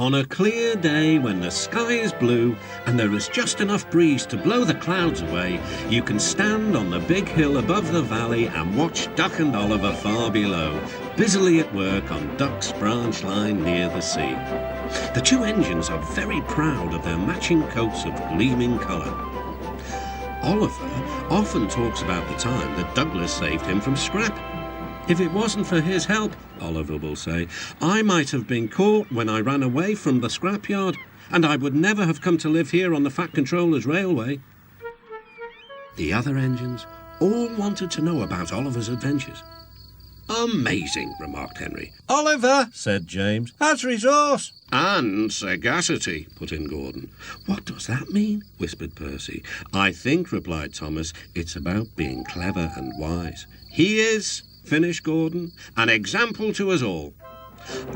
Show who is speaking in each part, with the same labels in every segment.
Speaker 1: On a clear day when the sky is blue and there is just enough breeze to blow the clouds away, you can stand on the big hill above the valley and watch Duck and Oliver far below, busily at work on Duck's branch line near the sea. The two engines are very proud of their matching coats of gleaming colour. Oliver often talks about the time that Douglas saved him from scrap. If it wasn't for his help, Oliver will say, I might have been caught when I ran away from the scrapyard, and I would never have come to live here on the Fat Controller's railway. The other engines all wanted to know about Oliver's adventures. Amazing, remarked Henry.
Speaker 2: Oliver,
Speaker 1: Said James.
Speaker 2: has resource.
Speaker 1: And sagacity, put in Gordon. What does that mean? Whispered Percy. I think, replied Thomas, it's about being clever and wise. He is, finished Gordon, an example to us all.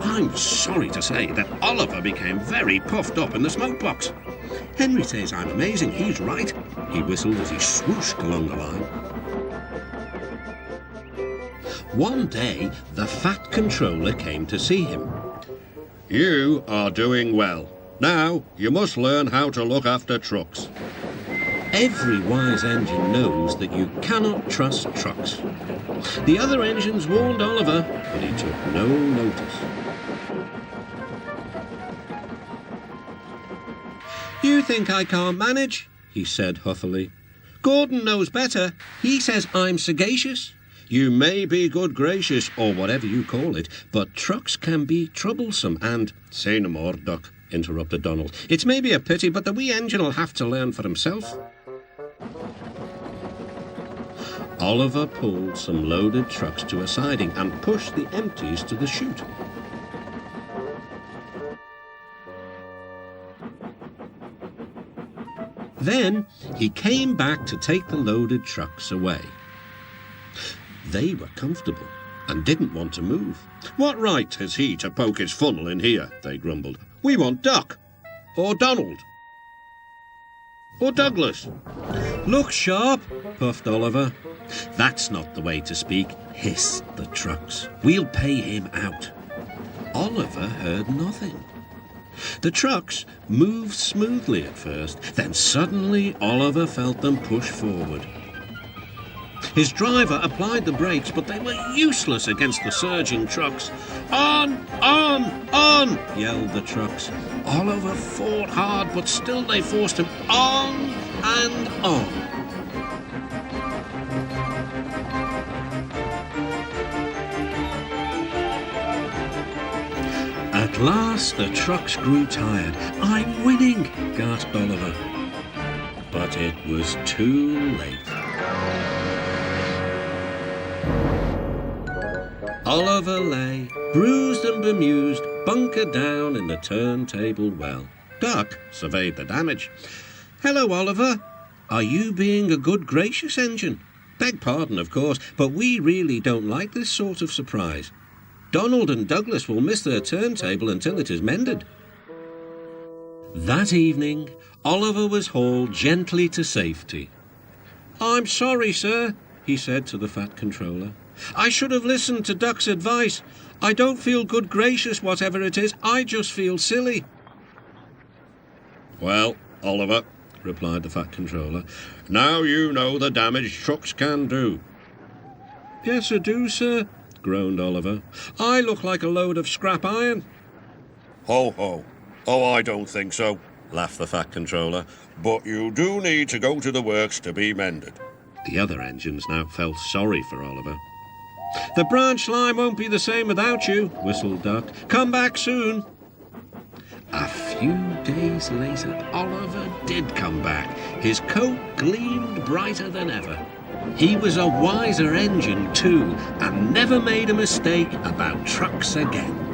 Speaker 1: I'm sorry to say that Oliver became very puffed up in the smoke box. Henry says I'm amazing. He's right. He whistled as he swooshed along the line. One day, the Fat Controller came to see him. You are doing well. Now, you must learn how to look after trucks. Every wise engine knows that you cannot trust trucks. The other engines warned Oliver, but he took no notice. You think I can't manage? He said huffily. Gordon knows better. He says I'm sagacious. You may be good gracious, or whatever you call it, but trucks can be troublesome and— Say no more, Duck, interrupted Donald. It's maybe a pity, but the wee engine'll have to learn for himself. Oliver pulled some loaded trucks to a siding and pushed the empties to the chute. Then he came back to take the loaded trucks away. They were comfortable and didn't want to move. What right has he to poke his funnel in here? They grumbled. We want Duck, or Donald, or Douglas. Look sharp, puffed Oliver. That's not the way to speak, hissed the trucks. We'll pay him out. Oliver heard nothing. The trucks moved smoothly at first, then suddenly Oliver felt them push forward. His driver applied the brakes, but they were useless against the surging trucks. On, yelled the trucks. Oliver fought hard, but still they forced him on and on. At last the trucks grew tired. I'm winning, gasped Oliver. But it was too late. Oliver lay, bruised and bemused, bunkered down in the turntable well. Duck surveyed the damage. Hello, Oliver. Are you being a good gracious engine? Beg pardon, of course, but we really don't like this sort of surprise. Donald and Douglas will miss their turntable until it is mended. That evening, Oliver was hauled gently to safety. I'm sorry, sir, he said to the Fat Controller. I should have listened to Duck's advice. I don't feel good gracious, whatever it is. I just feel silly. Well, Oliver, replied the Fat Controller, now you know the damage trucks can do. Yes, I do, sir, groaned Oliver. I look like a load of scrap iron.
Speaker 3: Ho, ho. Oh, I don't think so, laughed the Fat Controller. But you do need to go to the works to be mended.
Speaker 1: The other engines now felt sorry for Oliver. The branch line won't be the same without you, whistled Duck. Come back soon. A few days later, Oliver did come back. His coat gleamed brighter than ever. He was a wiser engine, too, and never made a mistake about trucks again.